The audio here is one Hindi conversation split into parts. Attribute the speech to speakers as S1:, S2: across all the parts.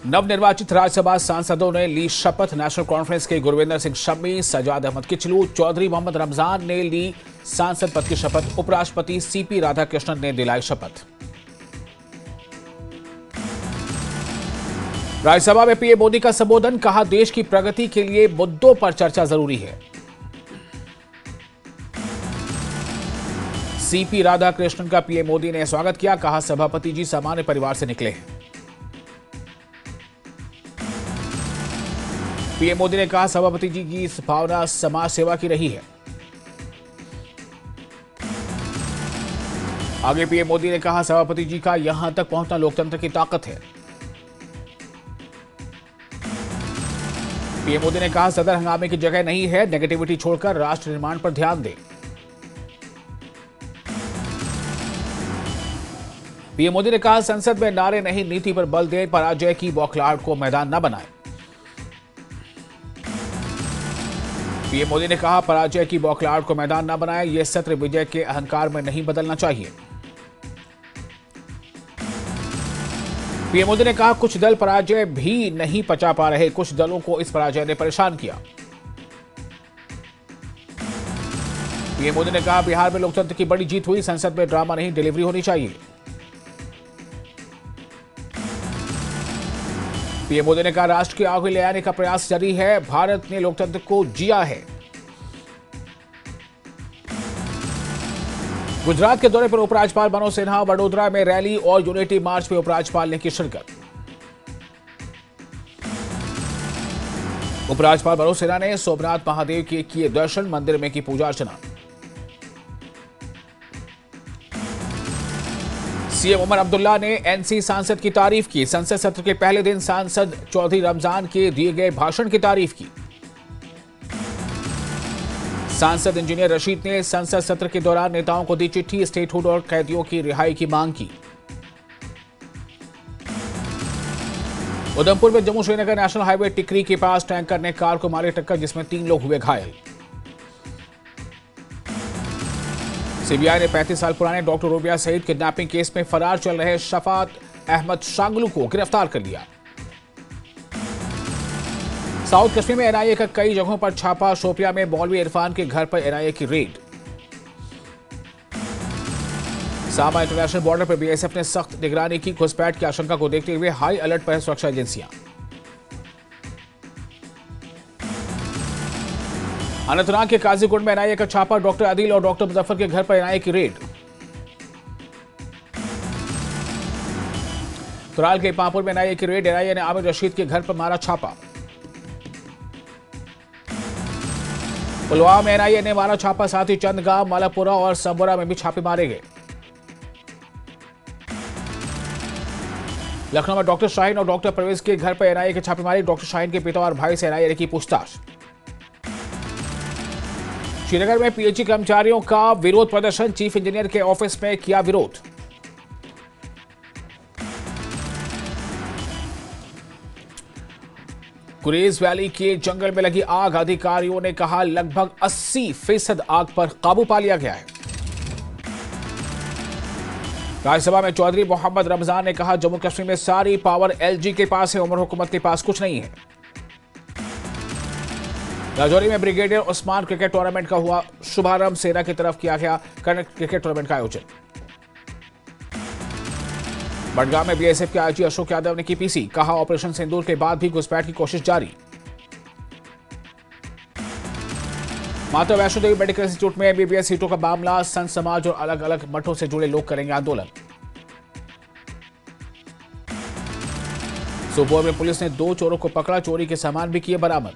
S1: नवनिर्वाचित राज्यसभा सांसदों ने ली शपथ। नेशनल कॉन्फ्रेंस के गुरविंदर सिंह शम्मी, सजाद अहमद किचलू, चौधरी मोहम्मद रमजान ने ली सांसद पद की शपथ। उपराष्ट्रपति सीपी राधाकृष्णन ने दिलाई शपथ। राज्यसभा में पीएम मोदी का संबोधन, कहा देश की प्रगति के लिए मुद्दों पर चर्चा जरूरी है। सीपी राधाकृष्णन का पीएम मोदी ने स्वागत किया, कहा सभापति जी सामान्य परिवार से निकले हैं। पीएम मोदी ने कहा सभापति जी की भावना समाज सेवा की रही है। आगे पीएम मोदी ने कहा सभापति जी का यहां तक पहुंचना लोकतंत्र की ताकत है। पीएम मोदी ने कहा सदर हंगामे की जगह नहीं है, नेगेटिविटी छोड़कर राष्ट्र निर्माण पर ध्यान दें। पीएम मोदी ने कहा संसद में नारे नहीं, नीति पर बल दें, पराजय की बौखलाहट को मैदान न बनाएं। पीएम मोदी ने कहा पराजय की बौखलाहट को मैदान न बनाएं, यह सत्र विजय के अहंकार में नहीं बदलना चाहिए। पीएम मोदी ने कहा कुछ दल पराजय भी नहीं पचा पा रहे, कुछ दलों को इस पराजय ने परेशान किया। पीएम मोदी ने कहा बिहार में लोकतंत्र की बड़ी जीत हुई, संसद में ड्रामा नहीं, डिलीवरी होनी चाहिए। पीएम मोदी ने कहा राष्ट्र की आगे ले आने का प्रयास जारी है, भारत ने लोकतंत्र को जिया है। गुजरात के दौरे पर उपराज्यपाल मनोज सिन्हा, वडोदरा में रैली और यूनिटी मार्च में उपराज्यपाल ने की शिरकत। उपराज्यपाल मनोज सिन्हा ने सोमनाथ महादेव के किए दर्शन, मंदिर में की पूजा अर्चना। सीएम उमर अब्दुल्ला ने एनसी सांसद की तारीफ की, संसद सत्र के पहले दिन सांसद चौधरी रमजान के दिए गए भाषण की तारीफ की। सांसद इंजीनियर रशीद ने संसद सत्र के दौरान नेताओं को दी चिट्ठी, स्टेटहुड और कैदियों की रिहाई की मांग की। उधमपुर में जम्मू श्रीनगर नेशनल हाईवे टिकरी के पास टैंकर ने कार को मारी टक्कर, जिसमें 3 लोग हुए घायल। सीबीआई ने 35 साल पुराने डॉक्टर रूबिया सहित किडनैपिंग केस में फरार चल रहे शफात अहमद शांगलू को गिरफ्तार कर लिया। साउथ कश्मीर में एनआईए का कई जगहों पर छापा, शोपिया में मौलवी इरफान के घर पर एनआईए की रेड। सामा इंटरनेशनल बॉर्डर पर बीएसएफ ने सख्त निगरानी की, घुसपैठ की आशंका को देखते हुए हाई अलर्ट पर सुरक्षा एजेंसियां। अनंतनाग के काजीगुंड में एनआईए का छापा, डॉक्टर आदिल और डॉक्टर मुजफ्फर के घर पर एनआईए की रेड। तुराल के पांपुर में एनआईए की रेड, एनआईए ने आमिर रशीद के घर पर मारा छापा। पुलवामा में एनआईए ने मारा छापा, साथ ही चंदगांव, मालापुरा और संबोरा में भी छापे मारे गए। लखनऊ में डॉक्टर शाहीन और डॉक्टर परवेज के घर पर एनआईए की छापेमारी, डॉक्टर शाहीन के पिता और भाई से एनआईए ने की पूछताछ। श्रीनगर में पीएचई कर्मचारियों का विरोध प्रदर्शन, चीफ इंजीनियर के ऑफिस में किया विरोध। गुरेज वैली के जंगल में लगी आग, अधिकारियों ने कहा लगभग 80% आग पर काबू पा लिया गया है। राज्यसभा में चौधरी मोहम्मद रमजान ने कहा जम्मू कश्मीर में सारी पावर एलजी के पास है, उमर हुकूमत के पास कुछ नहीं है। राजौरी में ब्रिगेडियर उस्मान क्रिकेट टूर्नामेंट का हुआ शुभारंभ, सेना की तरफ किया गया क्रिकेट टूर्नामेंट का आयोजन। बडगाम में बीएसएफ के आईजी अशोक यादव ने की पीसी, कहा ऑपरेशन सिंदूर के बाद भी घुसपैठ की कोशिश जारी। माता वैष्णो देवी मेडिकल इंस्टीट्यूट में एमबीबीएस सीटों का मामला, संत समाज और अलग अलग मठों से जुड़े लोग करेंगे आंदोलन। सुपोर में पुलिस ने 2 चोरों को पकड़ा, चोरी के सामान भी किए बरामद।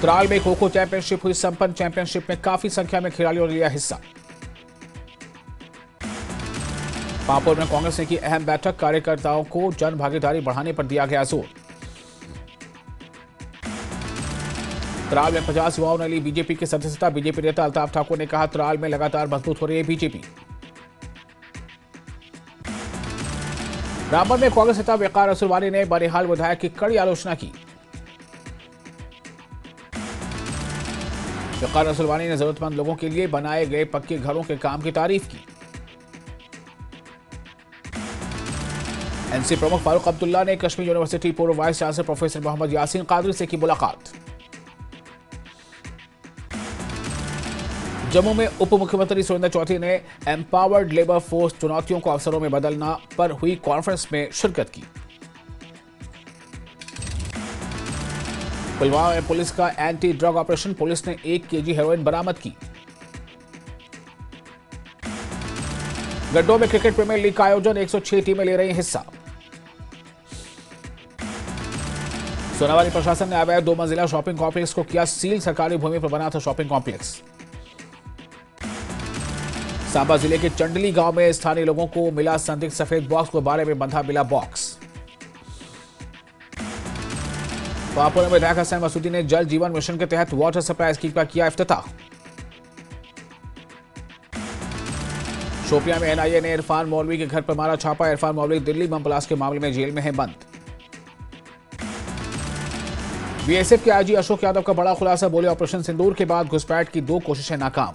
S1: त्राल में खो खो चैंपियनशिप हुई संपन्न, चैंपियनशिप में काफी संख्या में खिलाड़ियों ने लिया हिस्सा। पांपोर में कांग्रेस ने की अहम बैठक, कार्यकर्ताओं को जन भागीदारी बढ़ाने पर दिया गया जोर। त्राल में 50 युवाओं ने ली बीजेपी की सदस्यता, बीजेपी नेता अल्ताफ ठाकुर ने कहा त्राल में लगातार मजबूत हो रही है बीजेपी। रामबन में कांग्रेस नेता वकार असुरवानी ने बनिहाल विधायक की कड़ी आलोचना की। वकार असुरवानी ने जरूरतमंद लोगों के लिए बनाए गए पक्के घरों के काम की तारीफ की। एनसी प्रमुख फारूक अब्दुल्ला ने कश्मीर यूनिवर्सिटी पूर्व vice chancellor professor Mohammad Yasin Qadri से की मुलाकात। जम्मू में उप मुख्यमंत्री सुरेंद्र चौधरी ने एम्पावर्ड लेबर फोर्स चुनौतियों को अवसरों में बदलना पर हुई कॉन्फ्रेंस में शिरकत की। पुलवामा में पुलिस का एंटी ड्रग ऑपरेशन, पुलिस ने 1 केजी हेरोइन बरामद की। गड्ढों में क्रिकेट प्रीमियर लीग का आयोजन, 106 टीमें ले रही हिस्सा। सोनावारी प्रशासन ने अवैध 2 मंजिला शॉपिंग कॉम्प्लेक्स को किया सील, सरकारी भूमि पर बना था शॉपिंग कॉम्प्लेक्स। सांबा जिले के चंडली गांव में स्थानीय लोगों को मिला संदिग्ध सफेद बॉक्स, को बारे में बंधा मिला बॉक्स। पापुर में विधायक हसन मसूदी ने जल जीवन मिशन के तहत वाटर सप्लाई स्कीम का किया इफ्तिताह। शोपियां में एनआईए ने इरफान मौलवी के घर पर मारा छापा, इरफान मौलवी दिल्ली बम ब्लास्ट के मामले में जेल में है बंद। बीएसएफ के आईजी अशोक यादव का बड़ा खुलासा, बोले ऑपरेशन सिंदूर के बाद घुसपैठ की 2 कोशिशें नाकाम।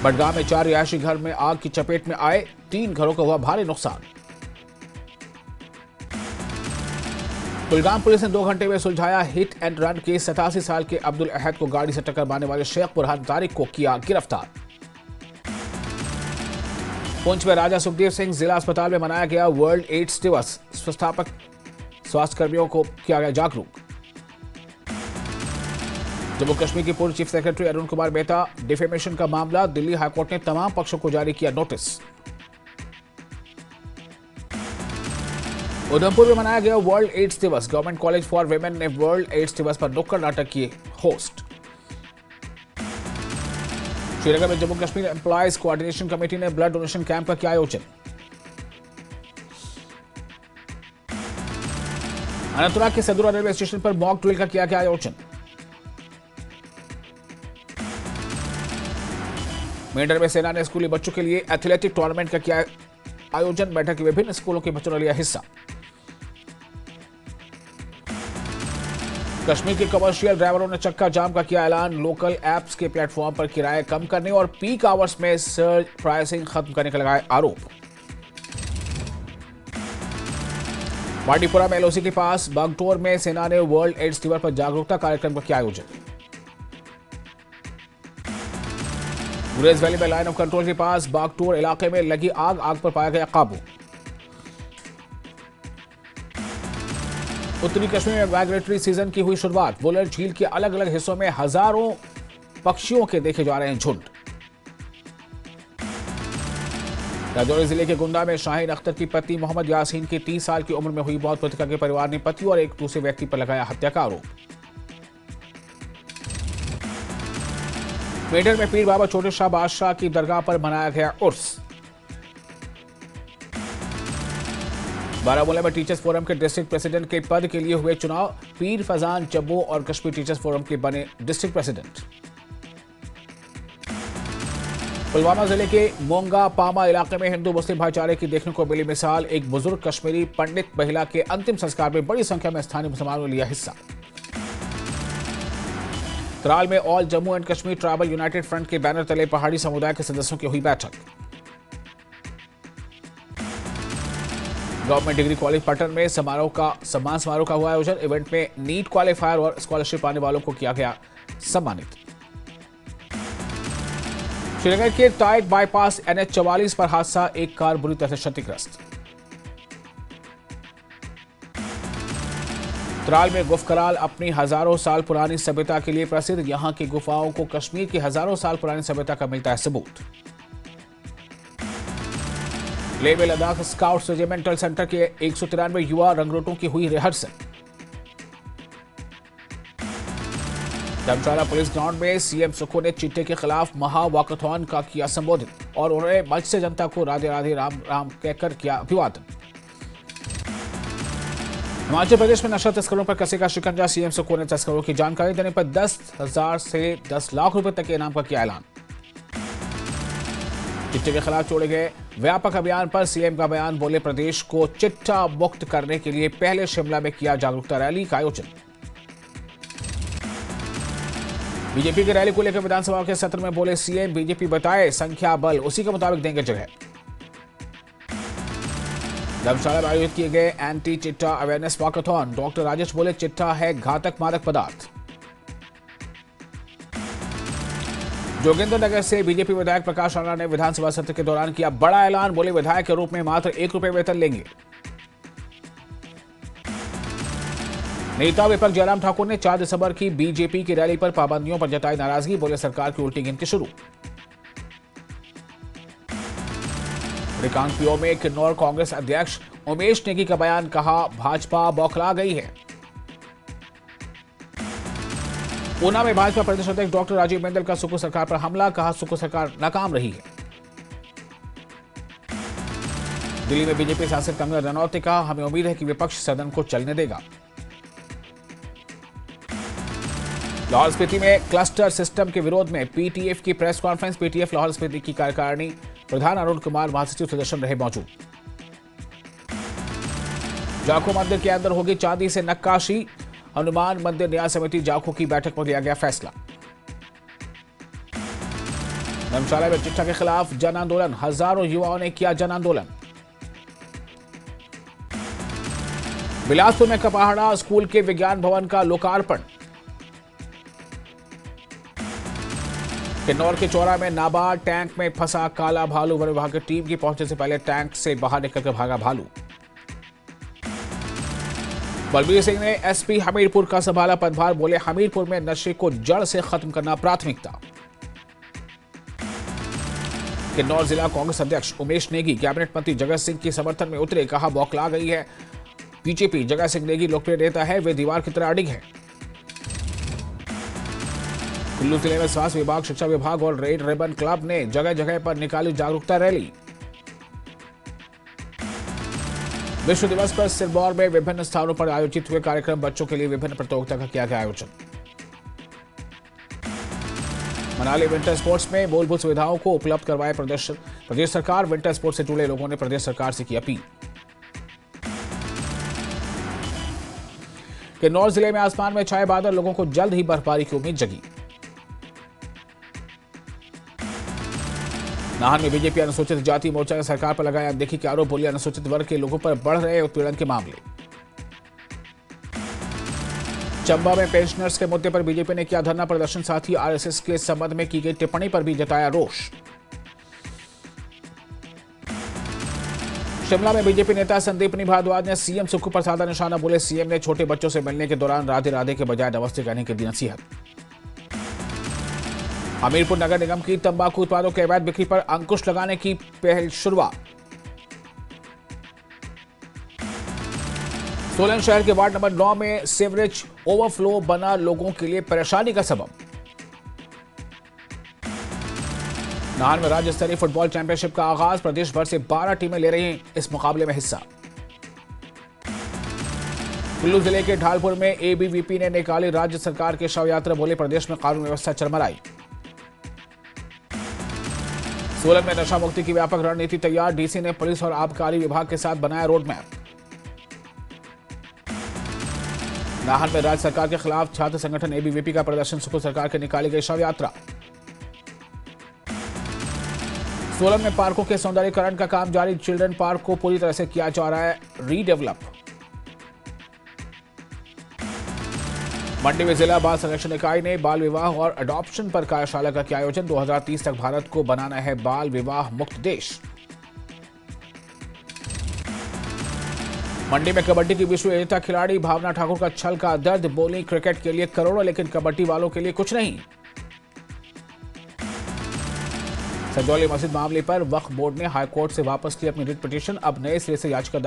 S1: बडगाम में 4 रिहायशी घर में आग की चपेट में आए, 3 घरों को हुआ भारी नुकसान। कुलगाम पुलिस ने 2 घंटे में सुलझाया हिट एंड रन केस, 87 साल के अब्दुल अहद को गाड़ी से टक्कर मारने वाले शेख बुरहान तारिक को किया गिरफ्तार। पुंछ में राजा सुखदेव सिंह जिला अस्पताल में मनाया गया वर्ल्ड एड्स दिवस, संस्थापक स्वास्थ्य कर्मियों को किया गया जागरूक। जम्मू कश्मीर के पूर्व chief secretary Arun Kumar Mehta defamation का मामला, दिल्ली हाईकोर्ट ने तमाम पक्षों को जारी किया नोटिस। उधमपुर में मनाया गया वर्ल्ड एड्स दिवस, गवर्नमेंट कॉलेज फॉर विमेन ने वर्ल्ड एड्स दिवस पर नुक्कड़ नाटक किए होस्ट। श्रीनगर में Jammu Kashmir employees coordination committee ने ब्लड डोनेशन कैंप का किया आयोजन। अनंतनाग के सदुरा रेलवे स्टेशन पर मॉक ड्रिल का किया गया आयोजन। मेंढर में सेना ने स्कूली बच्चों के लिए एथलेटिक टूर्नामेंट का किया आयोजन, बैठक के विभिन्न स्कूलों के बच्चों ने लिया हिस्सा। कश्मीर के कमर्शियल ड्राइवरों ने चक्का जाम का किया ऐलान, लोकल एप्स के प्लेटफॉर्म पर किराए कम करने और पीक आवर्स में सर्ज प्राइसिंग खत्म करने का लगाए आरोप। बांडीपुरा में एलओसी के पास बागटोर में सेना ने वर्ल्ड एड्स दिवस पर जागरूकता कार्यक्रम का किया आयोजन। गुरेज वैली में लाइन ऑफ कंट्रोल के पास बागटोर इलाके में लगी आग पर पाया गया काबू। उत्तरी कश्मीर में माइग्रेटरी सीजन की हुई शुरुआत, वुलर झील के अलग अलग हिस्सों में हजारों पक्षियों के देखे जा रहे हैं झुंड। राजौरी जिले के गुंडा में शाहीन अख्तर की पत्नी मोहम्मद यासीन की 30 साल की उम्र में हुई मौत, पतिका के परिवार ने पति और एक दूसरे व्यक्ति पर लगाया हत्या का आरोप। मेडर में पीर बाबा छोटे शाह बादशाह की दरगाह पर मनाया गया उर्स। बारामूला में टीचर्स फोरम के डिस्ट्रिक्ट प्रेसिडेंट के पद के लिए हुए चुनाव, पीर फैजान जम्मू और कश्मीर टीचर्स फोरम के बने डिस्ट्रिक्ट प्रेसिडेंट। पुलवामा जिले के मोंगा पामा इलाके में हिंदू मुस्लिम भाईचारे की देखने को मिली मिसाल, एक बुजुर्ग कश्मीरी पंडित महिला के अंतिम संस्कार में बड़ी संख्या में स्थानीय मुसलमानों ने लिया हिस्सा। त्राल में all Jammu and Kashmir tribal United front के बैनर तले पहाड़ी समुदाय के सदस्यों की हुई बैठक। गवर्नमेंट डिग्री कॉलेज पटन में सम्मान समारोह का हुआ आयोजन, इवेंट में नीट क्वालिफायर और स्कॉलरशिप पाने वालों को किया गया सम्मानित। श्रीनगर के टाइट बाईपास NH44 पर हादसा, एक कार बुरी तरह से क्षतिग्रस्त। त्राल में गुफकराल अपनी हजारों साल पुरानी सभ्यता के लिए प्रसिद्ध, यहां की गुफाओं को कश्मीर की हजारों साल पुरानी सभ्यता का मिलता है सबूत। लेह में लद्दाख स्काउट्स रेजिमेंटल सेंटर के 193 युवा रंगरूटों की हुई रिहर्सल। धर्मशाला पुलिस ग्राउंड में सीएम सुखो ने चिट्टे के खिलाफ महा वॉकथॉन का किया संबोधित और उन्होंने मंच से जनता को राधे राधे राम राम कहकर किया अभिवादन। हिमाचल प्रदेश में नशा तस्करों पर कसेगा शिकंजा, सीएम सुखो ने तस्करों की जानकारी देने पर 10,000 से 10 लाख रुपए तक के इनाम का किया ऐलान। चिट्टे के खिलाफ छोड़े गए व्यापक अभियान पर सीएम का बयान, बोले प्रदेश को चिट्टा मुक्त करने के लिए पहले शिमला में किया जागरूकता रैली का आयोजन। बीजेपी की रैली को लेकर विधानसभा के सत्र में बोले सीएम, बीजेपी बताए संख्या बल उसी के मुताबिक देंगे जगह। धर्मशाला में आयोजित किए गए एंटी चिट्टा अवेयरनेस वॉकाथॉन। डॉक्टर राजेश बोले, चिट्टा है घातक मादक पदार्थ। जोगिंद्र नगर से बीजेपी विधायक प्रकाश राणा ने विधानसभा सत्र के दौरान किया बड़ा ऐलान। बोले, विधायक के रूप में मात्र ₹1 वेतन लेंगे। नेता विपक्ष जयराम ठाकुर ने 4 दिसंबर की बीजेपी की रैली पर पाबंदियों पर जताई नाराजगी। बोले, सरकार की उल्टी गिनती शुरू। रिकांगपिओ में किन्नौर कांग्रेस अध्यक्ष उमेश नेगी का बयान, कहा भाजपा बौखला गई है। ऊना में भाजपा प्रदेश अध्यक्ष डॉक्टर राजीव बिंदल का सुकू सरकार पर हमला, कहा सुकू सरकार नाकाम रही है। दिल्ली में बीजेपी सांसद कंगना रनौत ने कहा, हमें उम्मीद है कि विपक्ष सदन को चलने देगा। लाहौल स्पीति में क्लस्टर सिस्टम के विरोध में पीटीएफ की press conference. PTF Lahaul Spiti की कार्यकारिणी प्रधान अरुण कुमार महासचिव सुदर्शन रहे मौजूद। जाखू मंदिर के अंदर होगी चांदी से नक्काशी। हनुमान मंदिर न्याय समिति जाखू की बैठक में लिया गया फैसला। धर्मशाला में चिट्टा के खिलाफ जन आंदोलन। हजारों युवाओं ने किया जन आंदोलन। बिलासपुर में कपाहड़ा स्कूल के विज्ञान भवन का लोकार्पण। किन्नौर के चौरा में नाबार्ड टैंक में फंसा काला भालू। वन विभाग की टीम की पहुंचने से पहले टैंक से बाहर निकलकर भागा भालू। बलबीर सिंह ने एसपी हमीरपुर का संभाला पदभार। बोले, हमीरपुर में नशे को जड़ से खत्म करना प्राथमिकता। किन्नौर जिला कांग्रेस अध्यक्ष उमेश नेगी कैबिनेट मंत्री जगत सिंह के समर्थन में उतरे। कहा, बौखला गई है बीजेपी। जगत सिंह नेगी लोकप्रिय नेता है, वे दीवार की तरह अडिग है। कुल्लू जिले में स्वास्थ्य विभाग, शिक्षा विभाग और रेड रिबन क्लब ने जगह जगह पर निकाली जागरूकता रैली। विश्व दिवस पर सिरमौर में विभिन्न स्थानों पर आयोजित हुए कार्यक्रम। बच्चों के लिए विभिन्न प्रतियोगिता का किया गया आयोजन। मनाली विंटर स्पोर्ट्स में मूलभूत सुविधाओं को उपलब्ध करवाए प्रदेश सरकार। विंटर स्पोर्ट्स से जुड़े लोगों ने प्रदेश सरकार से की अपील। किन्नौर जिले में आसमान में छाए बादल, लोगों को जल्द ही बर्फबारी की उम्मीद जगी। नाहन में बीजेपी अनुसूचित जाति मोर्चा ने सरकार पर लगाया अनदेखी के आरोप। बोले, अनुसूचित वर्ग के लोगों पर बढ़ रहे उत्पीड़न के मामले। चंबा में पेंशनर्स के मुद्दे पर बीजेपी ने किया धरना प्रदर्शन। साथ ही आरएसएस के संबंध में की गई टिप्पणी पर भी जताया रोष। शिमला में बीजेपी नेता संदीपनी भारद्वाज ने सीएम सुखू पर साधा निशाना। बोले, सीएम ने छोटे बच्चों से मिलने के दौरान राधे राधे के बजाय नमस्ते कहने की दी नसीहत। हमीरपुर नगर निगम की तंबाकू उत्पादों के अवैध बिक्री पर अंकुश लगाने की पहल शुरुआत। सोलन शहर के वार्ड नंबर 9 में सीवरेज ओवरफ्लो बना लोगों के लिए परेशानी का सबब। नाहन में राज्य स्तरीय फुटबॉल चैंपियनशिप का आगाज। प्रदेश भर से 12 टीमें ले रही हैं इस मुकाबले में हिस्सा। कुल्लू जिले के ढालपुर में एबीवीपी ने निकाली राज्य सरकार के शव यात्रा। बोले, प्रदेश में कानून व्यवस्था चरमराई। सोलन में नशा मुक्ति की व्यापक रणनीति तैयार। डीसी ने पुलिस और आबकारी विभाग के साथ बनाया रोड मैप। नाहन में राज्य सरकार के खिलाफ छात्र संगठन एबीवीपी का प्रदर्शन। सुकू सरकार के निकाली गई शव यात्रा। सोलन में पार्कों के सौंदर्यीकरण का काम जारी। चिल्ड्रन पार्क को पूरी तरह से किया जा रहा है रीडेवलप। मंडी में जिला बाल संरक्षण इकाई ने बाल विवाह और अडॉप्शन पर कार्यशाला का किया आयोजन। 2030 तक भारत को बनाना है बाल विवाह मुक्त देश। मंडी में कबड्डी की विश्व विजेता खिलाड़ी भावना ठाकुर का छल का दर्द। बोली, क्रिकेट के लिए करोड़ों, लेकिन कबड्डी वालों के लिए कुछ नहीं। संजौली मस्जिद मामले पर वक्फ बोर्ड ने हाईकोर्ट से वापस की अपनी रिट पिटीशन। अब नए सिरे से याचिका